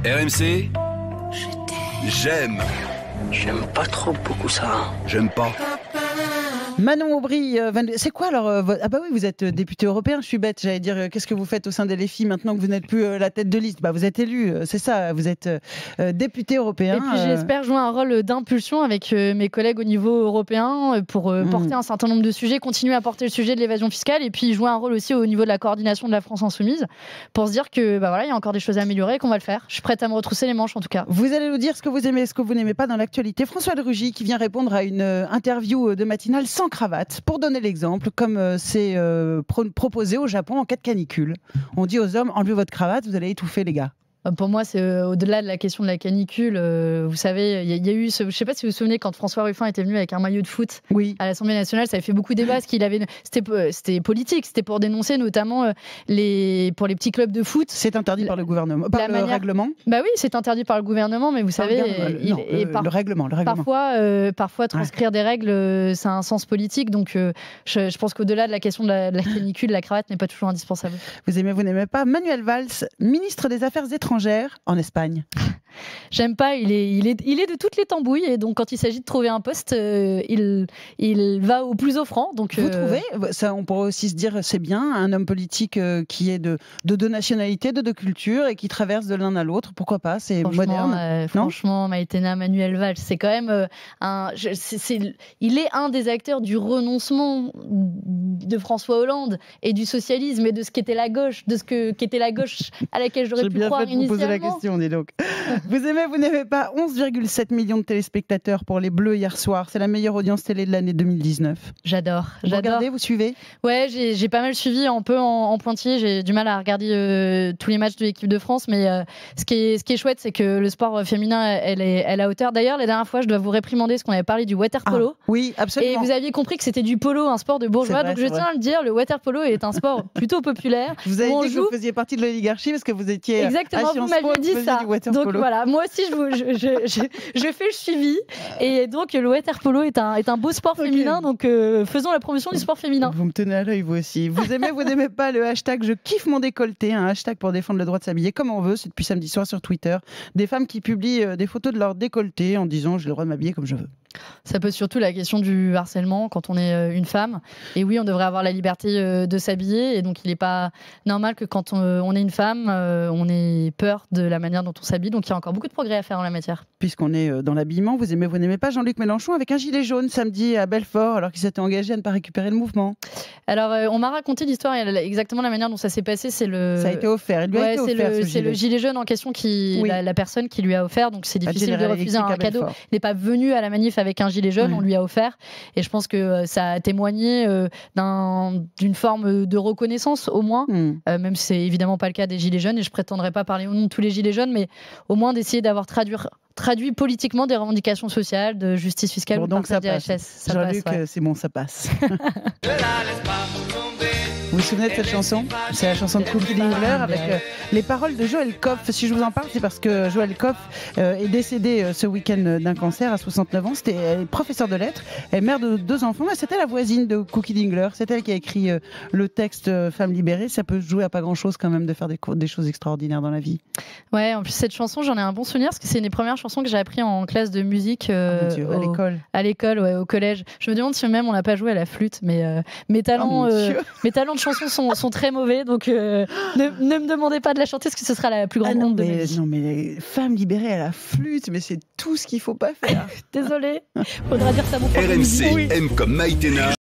RMC, j'aime. J'aime pas trop beaucoup ça. J'aime pas. Manon Aubry, c'est quoi alors Ah bah oui, vous êtes député européen, je suis bête, j'allais dire qu'est-ce que vous faites au sein des LFI maintenant que vous n'êtes plus la tête de liste? Bah vous êtes élu, c'est ça, vous êtes député européen. Et puis j'espère jouer un rôle d'impulsion avec mes collègues au niveau européen pour porter un certain nombre de sujets, continuer à porter le sujet de l'évasion fiscale et puis jouer un rôle aussi au niveau de la coordination de la France Insoumise pour se dire que bah voilà, il y a encore des choses à améliorer et qu'on va le faire. Je suis prête à me retrousser les manches en tout cas. Vous allez nous dire ce que vous aimez et ce que vous n'aimez pas dans l'actualité. François de Rugy qui vient répondre à une interview de matinale sans cravate. Pour donner l'exemple, comme c'est proposé au Japon en cas de canicule. On dit aux hommes, enlevez votre cravate, vous allez étouffer les gars. Pour moi, c'est au-delà de la question de la canicule. Vous savez, il y a eu, je ne sais pas si vous vous souvenez, quand François Ruffin était venu avec un maillot de foot à l'Assemblée nationale, ça avait fait beaucoup débat. Parce qu'il avait, c'était politique, c'était pour dénoncer notamment pour les petits clubs de foot. C'est interdit par le gouvernement, par le règlement. Bah oui, c'est interdit par le gouvernement, mais vous savez, le règlement. Parfois, transcrire des règles, ça a un sens politique. Donc, je pense qu'au-delà de la question de la canicule, la cravate n'est pas toujours indispensable. Vous aimez, vous n'aimez pas. Manuel Valls, ministre des Affaires étrangères en Espagne. J'aime pas, il est de toutes les tambouilles et donc quand il s'agit de trouver un poste, il va au plus offrant. Donc, vous trouvez, ça, on pourrait aussi se dire c'est bien, un homme politique qui est de deux nationalités, de deux cultures et qui traverse de l'un à l'autre, pourquoi pas, c'est moderne. Franchement, Maïtena, Manuel Valls, c'est quand même il est un des acteurs du renoncement de François Hollande et du socialisme et de ce qu'était la gauche, qu'était la gauche à laquelle j'aurais pu croire initialement. Poser la question, dis donc. Vous aimez, vous n'aimez pas. 11,7 millions de téléspectateurs pour les Bleus hier soir. C'est la meilleure audience télé de l'année 2019. J'adore. Vous regardez, vous suivez? Ouais, j'ai pas mal suivi, un peu en pointillé. J'ai du mal à regarder tous les matchs de l'équipe de France, mais ce qui est chouette, c'est que le sport féminin, elle est à hauteur. D'ailleurs, la dernière fois, je dois vous réprimander, parce qu'on avait parlé du water polo. Oui, absolument. Et vous aviez compris que c'était du polo, un sport de bourgeois. Donc je tiens à le dire, le water polo est un sport plutôt populaire. Vous avez dit que vous faisiez partie de l'oligarchie parce que vous étiez exactement, vous m'aviez dit ça. Donc voilà, moi aussi je fais le suivi et donc le water polo est un beau sport féminin, donc faisons la promotion du sport féminin. Vous me tenez à l'œil vous aussi. Vous aimez, vous n'aimez pas le hashtag je kiffe mon décolleté, un hashtag pour défendre le droit de s'habiller comme on veut. C'est depuis samedi soir sur Twitter, des femmes qui publient des photos de leur décolleté en disant j'ai le droit de m'habiller comme je veux. Ça pose surtout la question du harcèlement quand on est une femme. Et oui, on devrait avoir la liberté de s'habiller. Et donc, il n'est pas normal que quand on est une femme, on ait peur de la manière dont on s'habille. Donc, il y a encore beaucoup de progrès à faire en la matière. Puisqu'on est dans l'habillement, vous aimez, vous n'aimez pas Jean-Luc Mélenchon avec un gilet jaune samedi à Belfort alors qu'il s'était engagé à ne pas récupérer le mouvement. Alors, on m'a raconté l'histoire et exactement la manière dont ça s'est passé. Ça a été offert. Il lui a été offert, c'est le gilet jaune en question la personne qui lui a offert. Donc, c'est difficile de refuser un cadeau. Il n'est pas venu à la manif avec un gilet jaune, on lui a offert. Et je pense que ça a témoigné d'une forme de reconnaissance, au moins. Même si c'est évidemment pas le cas des gilets jaunes. Et je prétendrai pas parler au nom de tous les gilets jaunes, mais au moins d'essayer d'avoir traduit politiquement des revendications sociales, de justice fiscale ou de partage des RHS. Jean-Luc, c'est bon, ça passe. Vous vous souvenez de cette chanson? C'est la chanson de Cookie Dingler avec les paroles de Joël Koff. Si je vous en parle, c'est parce que Joël Koff est décédé ce week-end d'un cancer à 69 ans. C'était professeur de lettres, et mère de 2 enfants. C'était la voisine de Cookie Dingler. C'est elle qui a écrit le texte Femme libérée. Ça peut jouer à pas grand-chose quand même de faire des choses extraordinaires dans la vie. Ouais, en plus cette chanson, j'en ai un bon souvenir parce que c'est une des premières chansons que j'ai appris en classe de musique à l'école. À l'école, ouais, au collège. Je me demande si même on n'a pas joué à la flûte, mais mes talents de chansons sont très mauvais, donc ne me demandez pas de la chanter parce que ce sera la plus grande honte de ma vie. Non mais Femme libérée à la flûte, mais c'est tout ce qu'il faut pas faire. Désolée, faudra dire ça mon prof. RMC aime comme Maïtena.